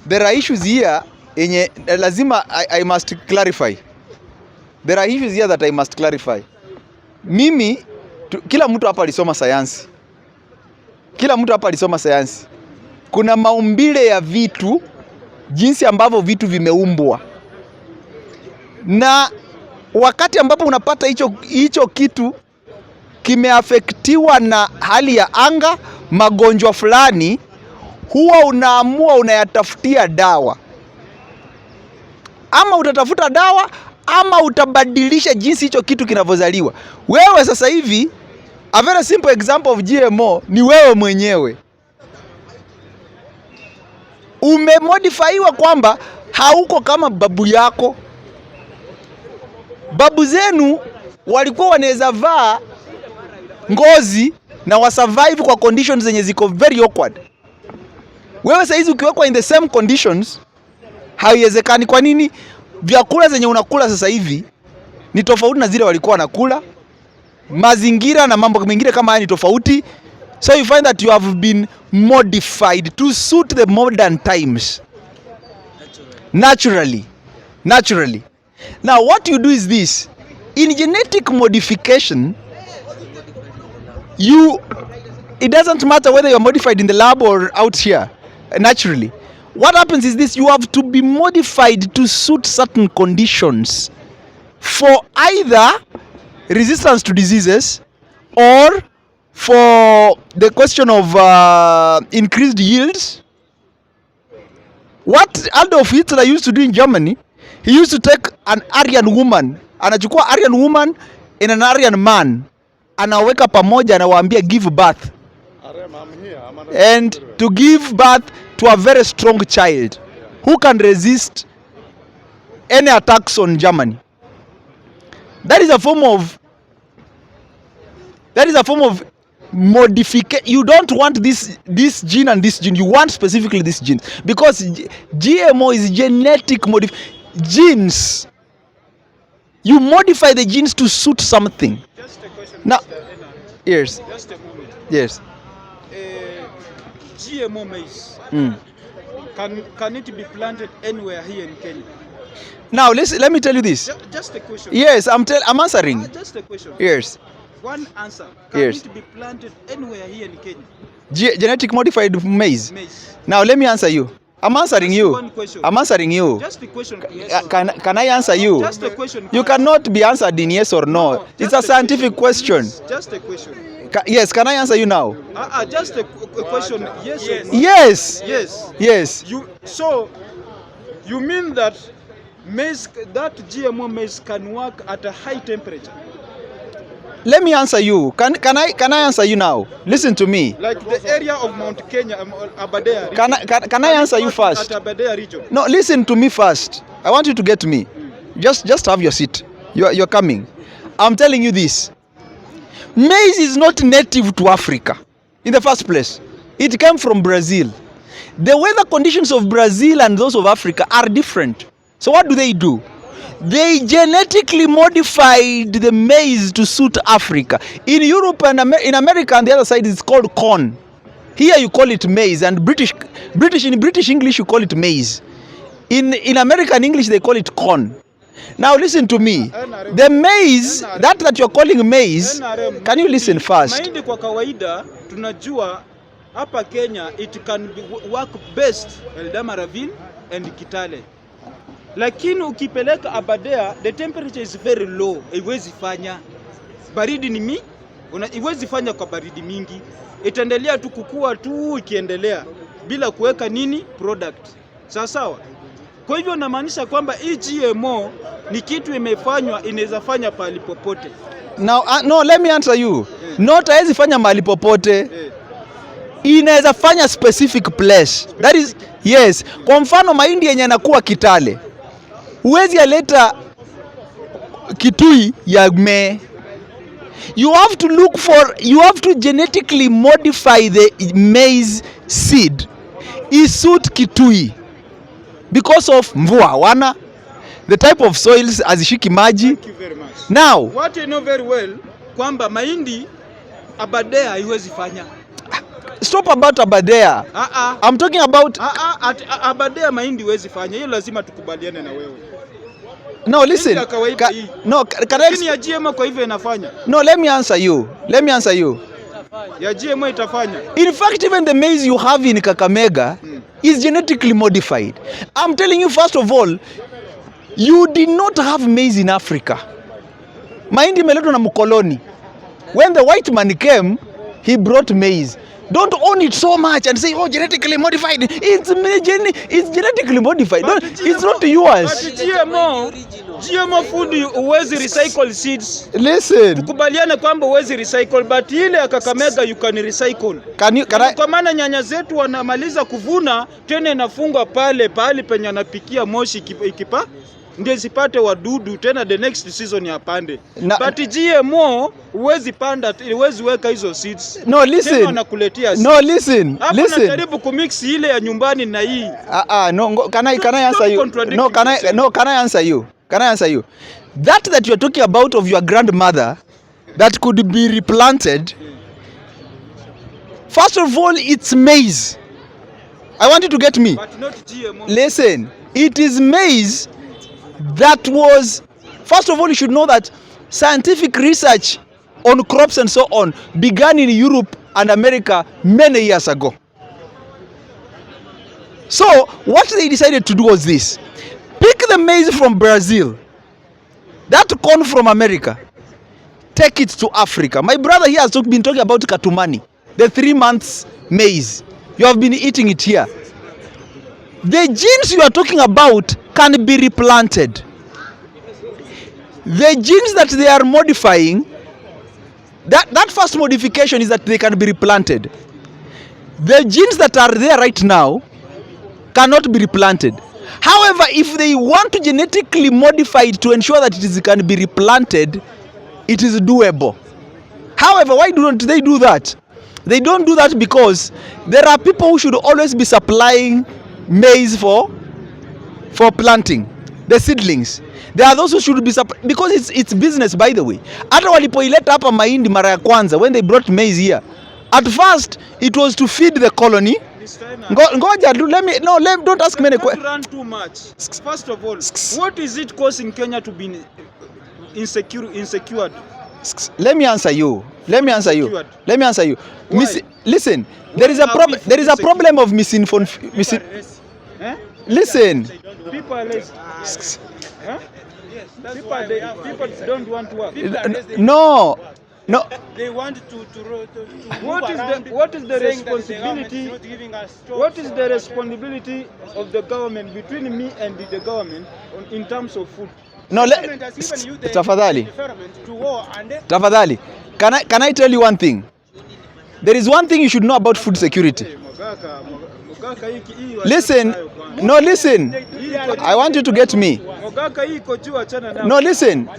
there are issues here yenye lazima I must clarify. There are issues here that I must clarify. Mimi kila mtu hapa alisoma sayansi. Kila mtu hapa alisoma sayansi. Kuna maumbile ya vitu, jinsi ambavyo vitu vimeumbwa. Na wakati ambapo unapata hicho kitu kimeafektiwa na hali ya anga, magonjwa fulani, huwa unaamua unayatafutia dawa. Ama utatafuta dawa ama utabadilisha jinsi hicho kitu kinavyozaliwa. Wewe sasa hivi, a very simple example of GMO ni wewe mwenyewe. Umemodifyiwa kwamba hauko kama babu yako. Babu zenu walikuwa wanaweza vaa ngozi na wasurvive kwa conditions zenye ziko very awkward. Wewe sasa hizi ukiwekwa in the same conditions haiwezekani. Kwa nini? Vyakula zenye unakula sasa hivi ni tofauti na zile walikuwa wanakula. Mazingira na mambo mengine kama haya ni tofauti. So you find that you have been modified to suit the modern times. Naturally. Now what you do is this. In genetic modification, it doesn't matter whether you're modified in the lab or out here, naturally. What happens is this: you have to be modified to suit certain conditions for either resistance to diseases or for the question of increased yields. What Adolf Hitler used to do in Germany, he used to take an Aryan woman, anachukua Aryan woman and an Aryan man, anaweka pamoja, anawaambia give birth, and to give birth to a very strong child who can resist any attacks on Germany. That is a form of modification. You don't want this gene and this gene. You want specifically this gene, because GMO is genetic genes. You modify the genes to suit something. Just a question. Now, yes. Just a moment. Yes. GMO maize. Can it be planted anywhere here in Kenya? Now let me tell you this. Just a question. Yes, I'm answering. Just a question. Yes. One answer. Can it be planted anywhere here in Kenya? Genetic modified maize. Maize. Now let me answer you. I'm answering you. One question. I'm answering you. Just a question. Yes. Can I answer you? Just a question. You cannot be answered in yes or no. It's a scientific question. Just a question. Yes, can I answer you now? Just a question. Yes. Yes. Yes. Yes. You mean that maize, that GMO maize can work at a high temperature? Let me answer you. Can I answer you now? Listen to me. Like the area of Mount Kenya, Aberdare. Can I answer you first? At Aberdare region. No, listen to me first. I want you to get me. Just have your seat. You're coming. I'm telling you this. Maize is not native to Africa in the first place. It came from Brazil. The weather conditions of Brazil and those of Africa are different. So what do? They genetically modified the maize to suit Africa. In Europe and in America, on the other side, it's called corn. Here you call it maize, and in British English you call it maize. In American English they call it corn. Now listen to me. The maize that you're calling maize, can you listen first? Mahindi kwa kawaida tunajua hapa Kenya it can work best Eldama Ravine and Kitale. Lakini ukipeleka Aberdare, the temperature is very low. Iwezi fanya baridi ni iwezi fanya kwa baridi mingi. Itaendelea tu kukua tu ikiendelea bila kuweka product. Sawa. Kwa hivyo namaanisha kwamba hii GMO ni kitu imefanywa, inaweza fanya pali popote. Now no, let me answer you. Not haiwezi fanya mahali popote. Inaweza fanya specific place. That is yes. Kwa mfano mahindi yenye yanakuwa Kitale, huwezi aleta Kitui ya me. You have to genetically modify the maize seed isuit Kitui because of mvua wana, the type of soils azishiki maji. Thank you very much. Now what you know very well kwamba mahindi Aberdare haiwezi fanya. Stop about Aberdare. I'm talking about Aberdare mahindi huwezi fanya. Hiyo lazima tukubaliane na wewe. No, listen. No, lakini ya GMO kwa hivyo inafanya. No, let me answer you. Ya GMO itafanya. In fact, even the maize you have in Kakamega is genetically modified. I'm telling you, first of all, you did not have maize in Africa. Mahindi imeletwa na mkoloni. When the white man came, he brought maize. Don't own it so much and say, oh, genetically modified. It's genetically modified. It's not yours. But GMO food huwezi recycle seeds. Listen. Tukubaliane kwamba huwezi recycle, but ile ya Kakamega you can recycle. Kwa maana nyanya zetu wanamaliza kuvuna, tena inafungwa pale penye anapikia moshi ikipa ndio zipate wadudu tena the next season ya pande. But GMO huwezi panda, huwezi weka hizo seeds. No, listen. Wanakuletea seeds. No, listen. Listen. Najaribu kumix ile ya nyumbani na hii. No, can I answer you? No, can I answer you? Can I answer you? That you're talking about of your grandmother that could be replanted. First of all, it's maize. I want you to get me. But not GMO. Listen, it is maize that was, first of all, you should know that scientific research on crops and so on began in Europe and America many years ago. So what they decided to do was this: pick the maize from Brazil, that corn from America, take it to Africa. My brother here has been talking about katumani, the 3 months maize. You have been eating it here. The genes you are talking about can be replanted. The genes that they are modifying, that first modification is that they can be replanted. The genes that are there right now cannot be replanted. However, if they want to genetically modify it to ensure that it can be replanted, it is doable. However, why don't they do that? They don't do that because there are people who should always be supplying maize for planting the seedlings. There are those who should be because it's business, by the way. Hata walipoileta hapa mahindi mara ya kwanza, when they brought maize here, at first it was to feed the colony. Ngoja, don't ask me any questions. Run too much. First of all, what is it causing Kenya to be insecure? Let me answer you. Listen, there is a problem of misinformation. Listen. People are lazy. People don't want to work. No. They want to what is the responsibility? What is the responsibility of the government between me and the government in terms of food? No, tafadhali. Can I tell you one thing? There is one thing you should know about food security. Listen. I want you to get me. No, listen.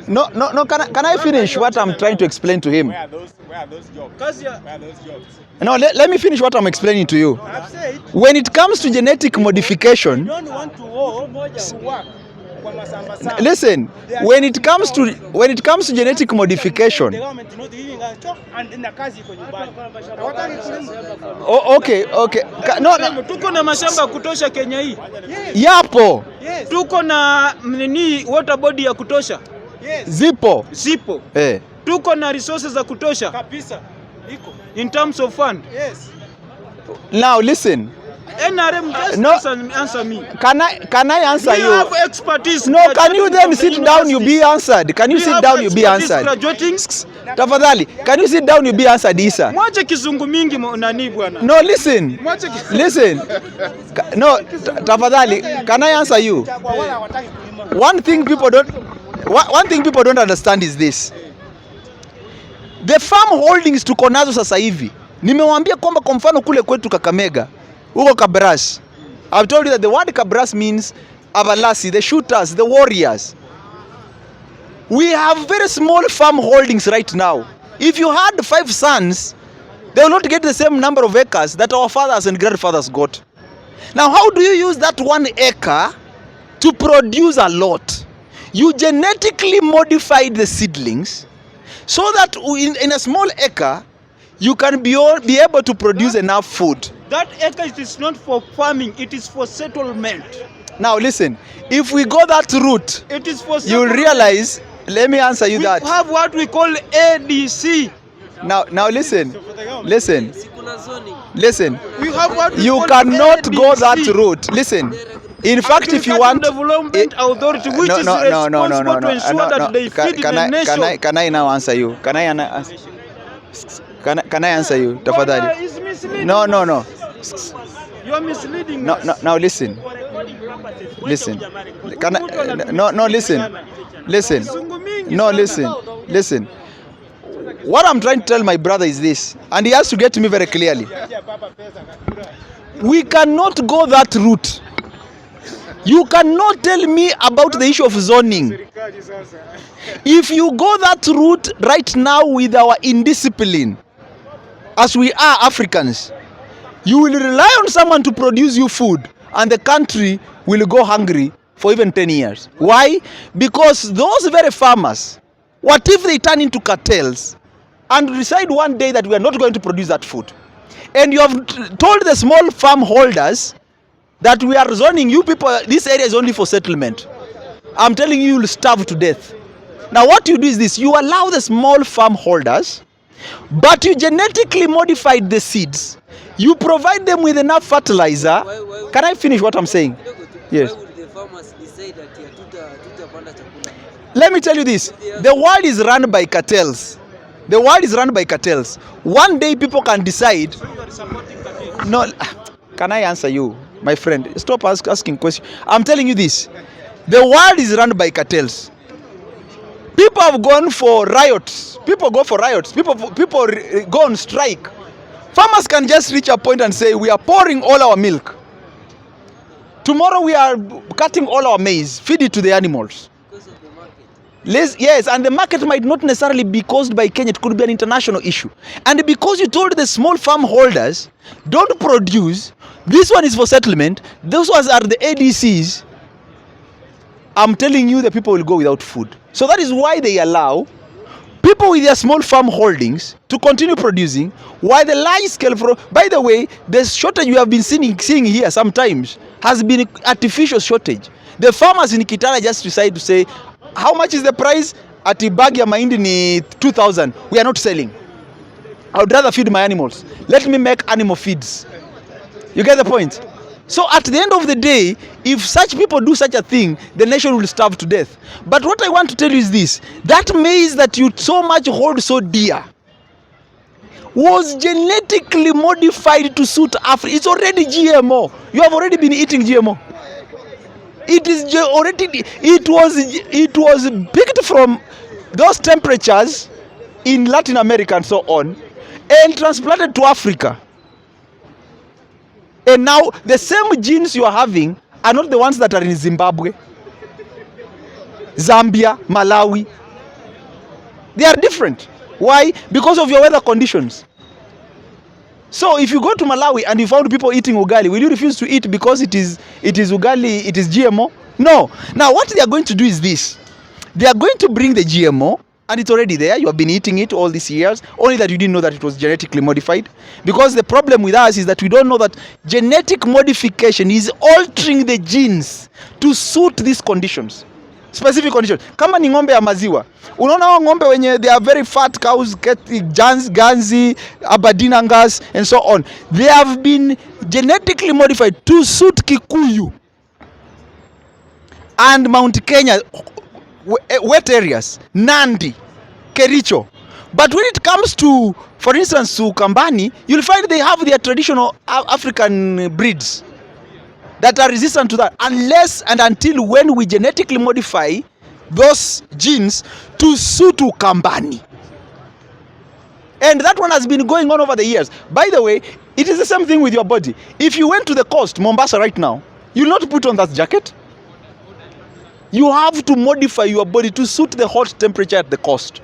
No. Can I finish what I'm trying to explain to him? Where are those jobs? No, let me finish what I'm explaining to you. When it comes to genetic modification, listen. When it comes to genetic modification, okay. No. Tuko na mashamba kutosha Kenya hii. Yapo. Tuko na water body ya kutosha. Zipo. Tuko na resources za kutosha kabisa. Iko. In terms of fund. Yes. Now listen. NRM, just answer me. Can I answer you? You have expertise. No, can you then sit down? You be answered. Can you sit down? You be answered. Tafadhali, can you sit down? You be answered, Isa. Mwache kizungu mingi nani bwana. No, listen. No, tafadhali, can I answer you? One thing people don't understand is this. The farm holdings tuko nazo sasa hivi. Nimewaambia kwamba kwa mfano kule kwetu Kakamega, huko Kabras. I've told you that the word Kabras means Abalasi, the shooters, the warriors. We have very small farm holdings right now. If you had 5 sons, they will not get the same number of acres that our fathers and grandfathers got. Now, how do you use that 1 acre to produce a lot? You genetically modified the seedlings so that in a small acre, you can be able to produce enough food. That acre is not for farming, it is for settlement. Now listen, if we go that route, It is for you'll settlement. realize, let me answer you We that. have what we call ADC. Now listen, listen, listen. We have what we You call cannot ADC. go that route. Listen. In fact, if you want, Development Authority, which is responsible to ensure that they feed the nation. Can I now answer you? Can I answer you, tafadhali? Is misleading. No. You are misleading No, us. no, now listen. Listen. Can I, no, listen. Listen. No, listen. What I'm trying to tell my brother is this, and he has to get to me very clearly. We cannot go that route. You cannot tell me about the issue of zoning. If you go that route right now with our indiscipline, as we are Africans, you will rely on someone to produce you food, and the country will go hungry for even 10 years. Why? Because those very farmers, what if they turn into cartels and decide one day that we are not going to produce that food? And you have told the small farm holders that we are zoning you people, this area is only for settlement. I'm telling you, you will starve to death. Now what you do is this, you allow the small farm holders, but you genetically modified the seeds. You provide them with enough fertilizer. Can I finish what I'm saying? Yes. Why would the farmers decide that tutapanda chakula? Let me tell you this, the world is run by cartels. The world is run by cartels. One day people can decide. No, can I answer you, my friend? Stop asking questions. I'm telling you this. The world is run by cartels. People have gone for riots. People go for riots. People go on strike. Farmers can just reach a point and say, we are pouring all our milk. Tomorrow we are cutting all our maize, feed it to the animals. Because of the market. Yes, and the market might not necessarily be caused by Kenya. It could be an international issue. And because you told the small farm holders, don't produce, this one is for settlement, those ones are the ADCs, I'm telling you the people will go without food. So that is why they allow people with their small farm holdings to continue producing, while the large scale, by the way, the shortage you have been seeing here sometimes has been artificial shortage. The farmers in Kitale just decide to say, how much is the price? At the bag ya mahindi ni 2,000. We are not selling. I would rather feed my animals. Let me make animal feeds. You get the point? So at the end of the day, if such people do such a thing, the nation will starve to death. But what I want to tell you is this, that maize that you so much hold so dear was genetically modified to suit Africa. It's already GMO. You have already been eating GMO. It is already, it was picked from those temperatures in Latin America and so on, and transplanted to Africa. And now the same genes you are having are not the ones that are in Zimbabwe, Zambia, Malawi. They are different. Why? Because of your weather conditions. So if you go to Malawi and you found people eating ugali, will you refuse to eat because it is ugali, it is GMO? No. Now what they are going to do is this. They are going to bring the GMO, and it's already there. You have been eating it all these years, only that you didn't know that it was genetically modified. Because the problem with us is that we don't know that genetic modification is altering the genes to suit these conditions, specific conditions. Kama ni ng'ombe ya maziwa, unaona hao ng'ombe wenye they are very fat cows, Ganzi, Aberdeen Angus and so on, they have been genetically modified to suit Kikuyu and Mount Kenya wet areas, Nandi, Kericho. But when it comes to, for instance, to Kambani, you'll find they have their traditional African breeds that are resistant to that, unless and until when we genetically modify those genes to suit to Kambani. And that one has been going on over the years. By the way, it is the same thing with your body. If you went to the coast, Mombasa right now, you'll not put on that jacket. You have to modify your body to suit the hot temperature at the coast.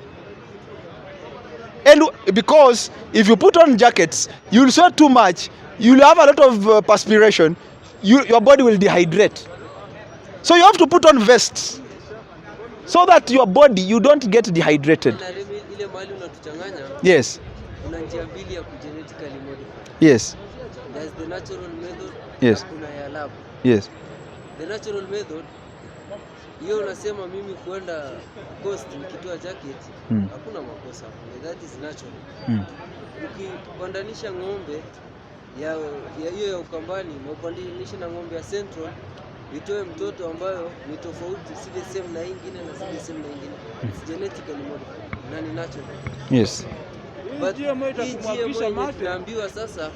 And because if you put on jackets, you'll sweat too much, you'll have a lot of perspiration, your body will dehydrate. So you have to put on vests so that your body, you don't get dehydrated. Yes. kuna njia mbili ya kugenetically modify. Yes. There's the natural method. Yes. Kuna ya lab. Yes. The natural method, hiyo unasema mimi kuenda coast nikitoa jacket, hakuna makosa. That is natural. Ukipandanisha ng'ombe ya hiyo ya Ukambani na upandanisha na ng'ombe ya Central, itoe mtoto ambayo ni tofauti, si the same na ingine na si the same na ingine. It's genetically modified na ni natural. Yes. But GMO tunaambiwa sasa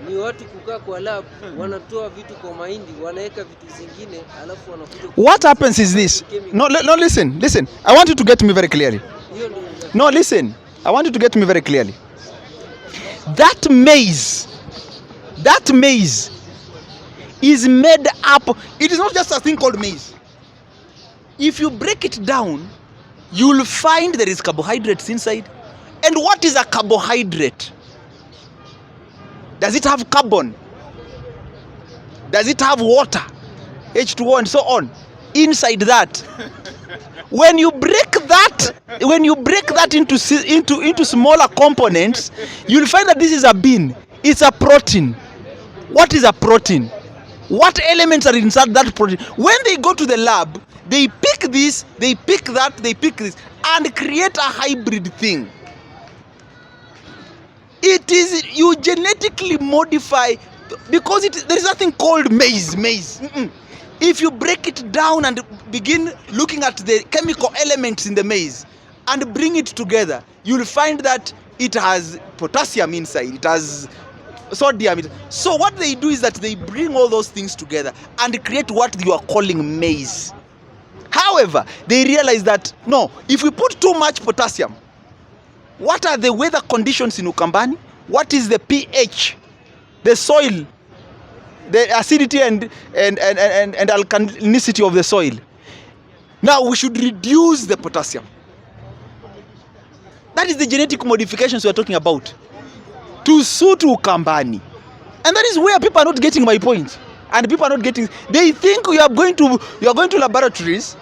ni watu kukaa kwa lab, wanatoa vitu kwa mahindi, wanaweka vitu zingine, alafu wanakuja. What happens is this. No, listen. I want you to get me very clearly. No, listen. I want you to get me very clearly. That maize is made up. It is not just a thing called maize. If you break it down, you'll find there is carbohydrates inside. And what is a carbohydrate? Does it have carbon? Does it have water? H2O and so on inside that. When you break that into smaller components, you'll find that this is a bean. It's a protein. What is a protein? What elements are inside that protein? When they go to the lab, they pick this, they pick that, they pick this, and create a hybrid thing. It is, you genetically modify, because there is nothing called maize. If you break it down and begin looking at the chemical elements in the maize and bring it together, you'll find that it has potassium inside, it has sodium. So what they do is that they bring all those things together and create what you are calling maize. However, they realize that no, if we put too much potassium, what are the weather conditions in Ukambani? What is the pH, the soil, the acidity and alkalinity of the soil? Now we should reduce the potassium. That is the genetic modifications we are talking about to suit Ukambani. And that is where people are not getting my point. And people are not getting, they think you are going to laboratories,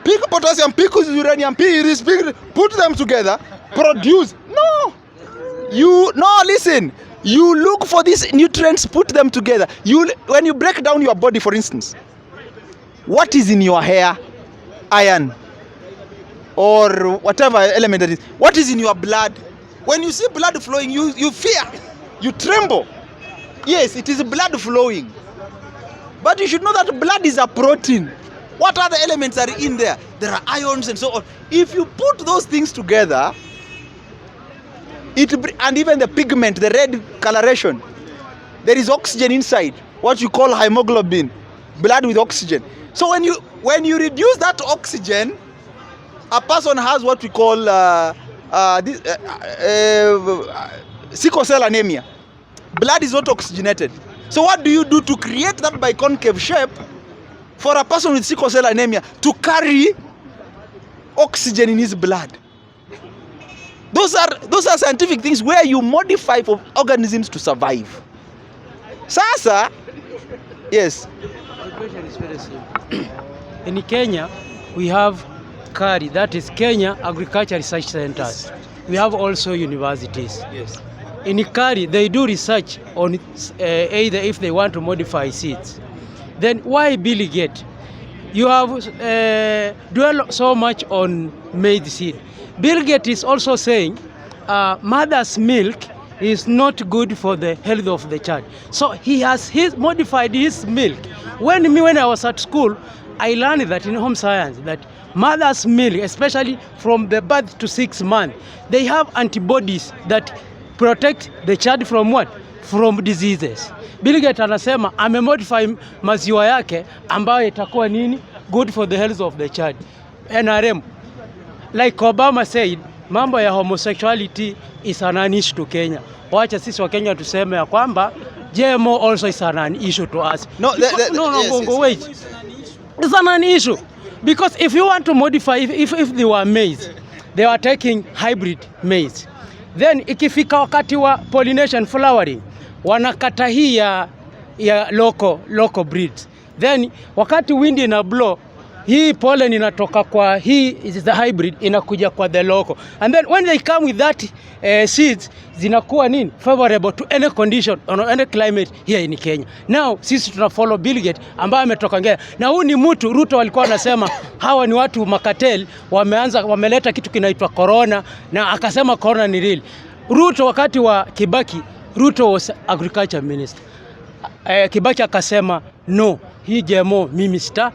pick potassium, pick uranium, put them together, produce. No, listen, you look for these nutrients, put them together. When you break down your body, for instance, what is in your hair? Iron or whatever element that is. What is in your blood? When you see blood flowing, you fear, you tremble. Yes, it is blood flowing, but you should know that blood is a protein. What other elements are in there? There are ions and so on. If you put those things together, and even the pigment, the red coloration, there is oxygen inside, what you call hemoglobin, blood with oxygen. So when you reduce that oxygen, a person has what we call sickle cell anemia. Blood is not oxygenated. So what do you do to create that biconcave shape for a person with sickle cell anemia to carry oxygen in his blood? Those are scientific things where you modify for organisms to survive. Sasa, yes. My question is very simple. In Kenya, we have KARI, that is Kenya Agriculture Research Centers. We have also universities. Yes. In KARI, they do research on either if they want to modify seeds. Then why Bill Gates? You have dwell so much on maize seed. Bill Gates is also saying mother's milk is not good for the health of the child. So he has modified his milk. When I was at school, I learned that in home science that mother's milk, especially from the birth to 6 months, they have antibodies that protect the child from what? From diseases. Bill Gates anasema amemodify maziwa yake ambayo itakuwa nini? Good for the health of the child. NRM. Like Obama said, mambo ya homosexuality is an issue to Kenya. Wacha sisi wa Kenya tuseme ya kwamba GMO also is an issue to us. No, Wait. It's an issue. Because if you want to modify, if they were maize, they were taking hybrid maize. Then ikifika wakati wa pollination flowering, wanakata hii ya local breeds. Then wakati wind ina blow, hii pollen inatoka kwa hii is the hybrid inakuja kwa the local, and then when they come with that seeds zinakuwa nini favorable to any condition or any climate here in Kenya. Now sisi tuna follow Bill Gates ambaye ametoka Ngea, na huu ni mtu Ruto walikuwa wanasema hawa ni watu makatel wameleta kitu kinaitwa corona, na akasema corona ni real. Ruto wakati wa Kibaki, Ruto was agriculture minister. Kibaki akasema no, hii GMO mimi sita.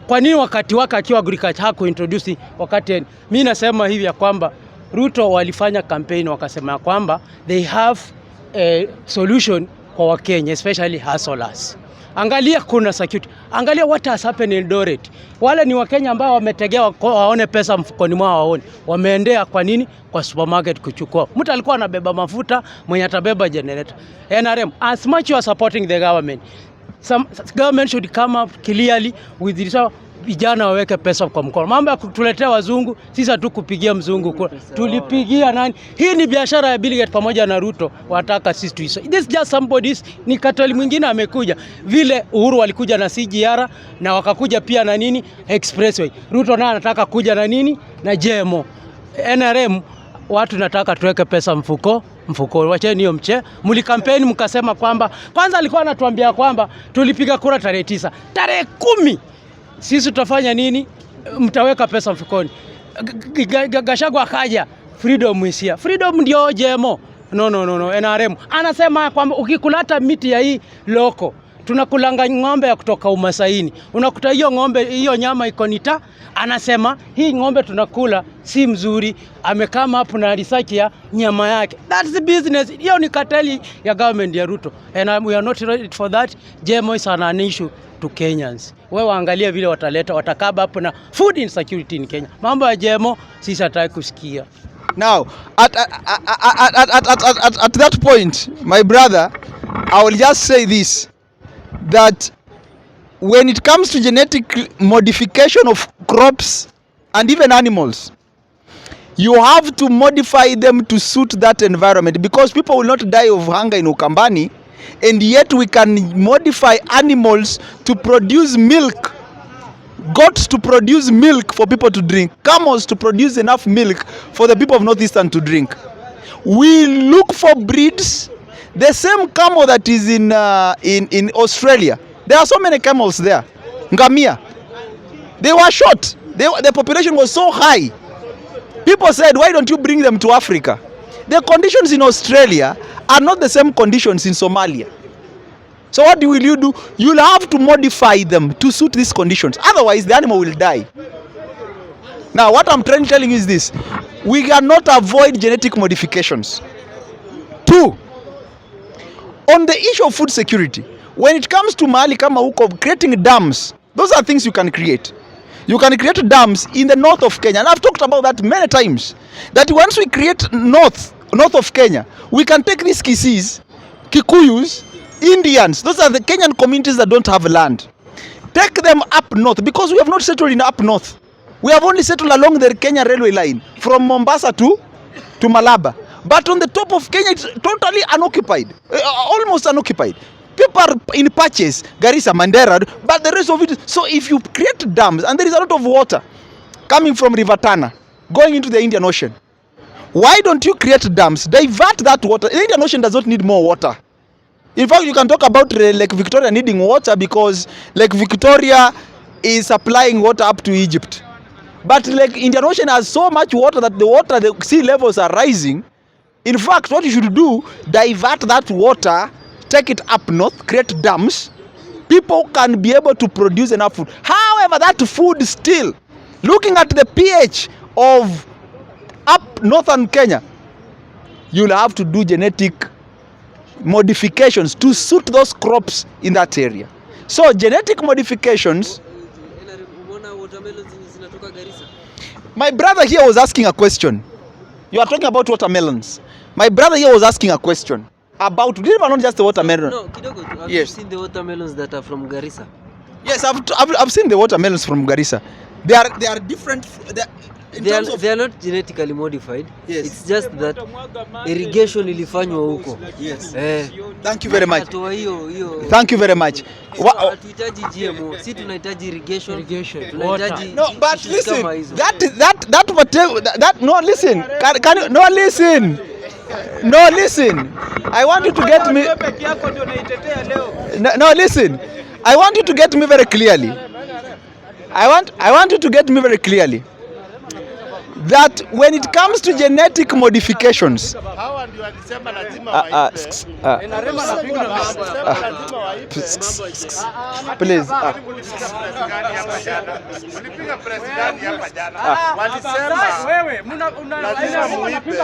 Kwa nini wakati wake akiwa agriculture hako introduce wakati? Mimi nasema hivi ya kwamba Ruto walifanya campaign wakasema kwamba they have a solution kwa Wakenya, especially hustlers. Angalia kuna security. Angalia what has happened in Eldoret. Wale ni Wakenya ambao wametegea waone pesa mfukoni mwao waone. Wameendea kwa nini? Kwa supermarket kuchukua. Mtu alikuwa anabeba mafuta, mwenye atabeba generator. NRM, as much you are supporting the government, some government should come up clearly with this. Vijana waweke pesa kwa mkono. Mambo ya kutuletea wazungu, sisi hatukupigia mzungu kura. Tulipigia nani? Hii ni biashara ya Bill Gates pamoja na Ruto. Wataka sisi tuiso. This just somebody, ni katoli mwingine amekuja. Vile Uhuru walikuja na CGR na wakakuja pia na nini? Expressway. Ruto naye anataka kuja na nini? Na GMO. NRM watu nataka tuweke pesa mfuko. Wacheni hiyo mche. Mlikampeni mkasema kwamba kwanza alikuwa anatuambia kwamba tulipiga kura tarehe 9. Tarehe 10 sisi tutafanya nini? Mtaweka pesa mfukoni. Gachagua akaja, freedom is here. Freedom ndio GMO. No. NRM anasema kwamba ukikulata miti ya hii loko, tunakulanga ng'ombe ya kutoka Umasaini. Unakuta hiyo ng'ombe, hiyo nyama iko nita. Anasema hii ng'ombe tunakula si mzuri. Amekama hapo na research ya nyama yake. That's the business. Hiyo ni kateli ya government ya Ruto. And we are not ready for that. GMO is an issue to Kenyans. Wewe waangalia vile watakaba hapo na food insecurity in Kenya. Mambo ya GMO sisi hataki kusikia. Now, at that point, my brother, I will just say this, that when it comes to genetic modification of crops and even animals, you have to modify them to suit that environment, because people will not die of hunger in Ukambani, and yet we can modify animals to produce milk. Goats to produce milk for people to drink. Camels to produce enough milk for the people of Northeastern to drink. We look for breeds. The same camel that is in Australia. There are so many camels there. Ngamia. They were shot. The population was so high. People said, why don't you bring them to Africa? The conditions in Australia are not the same conditions in Somalia. So what will you do? You'll have to modify them to suit these conditions. Otherwise, the animal will die. Now, what I'm trying to tell you is this. We cannot avoid genetic modifications. 2, on the issue of food security, when it comes to mahali kama huko, creating dams, those are things you can create. You can create dams in the north of Kenya. And I've talked about that many times. That once we create north of Kenya, we can take these Kisis, Kikuyus, Indians, those are the Kenyan communities that don't have land. Take them up north, because we have not settled in up north. We have only settled along the Kenya railway line from Mombasa to Malaba. But on the top of Kenya, it's totally unoccupied, almost unoccupied. People are in patches, Garissa, Mandera, but the rest of it. So if you create dams, and there is a lot of water coming from River Tana, going into the Indian Ocean, why don't you create dams? Divert that water. The Indian Ocean does not need more water. In fact, you can talk about Lake Victoria needing water, because Lake Victoria is supplying water up to Egypt. But Lake Indian Ocean has so much water that the sea levels are rising. In fact, what you should do, divert that water, take it up north, create dams. People can be able to produce enough food. However, that food still, looking at the pH of up northern Kenya, you'll have to do genetic modifications to suit those crops in that area. So genetic modifications. My brother here was asking a question. You are talking about watermelons. My brother here was asking a question about, not just the watermelon. No, kidogo. Have yes. you seen the watermelons that are from Garissa? Yes, I've seen the watermelons from Garissa. They are different. They are not genetically modified. Yes. It's just that irrigation ilifanywa huko. Yes. Eh. Thank you very much. Hiyo. Thank you very much. Hatuhitaji GMO. Si tunahitaji irrigation. Tunahitaji No, but listen. kama hizo. That no, listen. Can you no listen? No, listen. I want you to get me. Peke yako ndio unaitetea leo. No, listen. I want you to get me very clearly. I want you to get me very clearly that when it comes to genetic modifications, Hawa ndio walisema lazima please. Walipiga president hapa jana. Walisema wewe lazima muipe.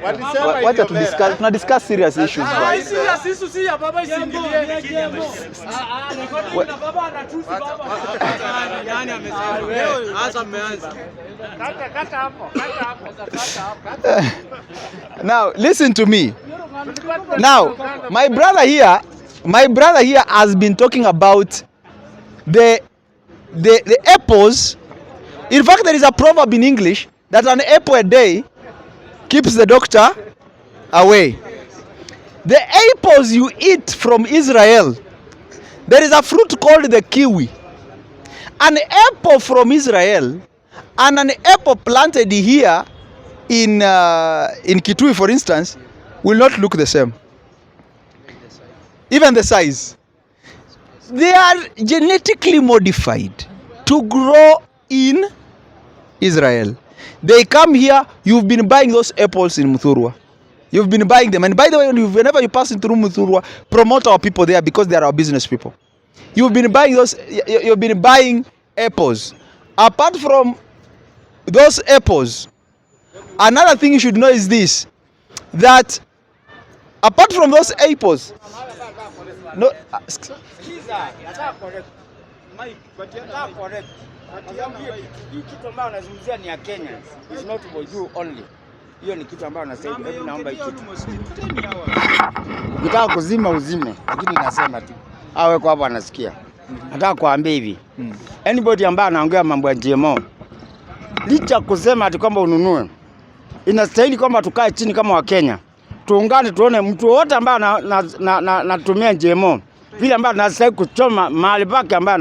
Walisema Wacha tu discuss, tuna discuss serious issues. serious issue si ya baba isingilie. Baba anatusi baba. Nani amesema wewe? Hasa mmeanza. Kata hapo. Now listen to me. Now my brother here has been talking about the apples. In fact, there is a proverb in English that an apple a day keeps the doctor away. The apples you eat from Israel, there is a fruit called the kiwi. An apple from Israel and an apple planted here in Kitui, for instance, will not look the same. Even the size. They are genetically modified to grow in Israel. They come here. You've been buying those apples in Muthurwa. You've been buying them. And by the way, whenever you pass through Muthurwa, promote our people there because they are our business people. You've been buying those. You've been buying apples. Apart from those apples, another thing you should know is this: that apart from those apples, no. Hii kitu ambayo anazungumzia ni ya Kenya. It's not for you only. Hiyo ni kitu ambayo nasema, hebu naomba hii kitu. Nataka kuzima uzime, lakini nasema tu. Awe kwa hapo anasikia. Nataka kuambia hivi. Anybody ambaye anaongea mambo ya GMO, licha kusema ati kwamba ununue, inastahili kwamba tukae chini kama Wakenya. Tuungane tuone mtu wote ambaye anatumia GMO, vile ambaye anastahili kuchoma mahali pake ambaye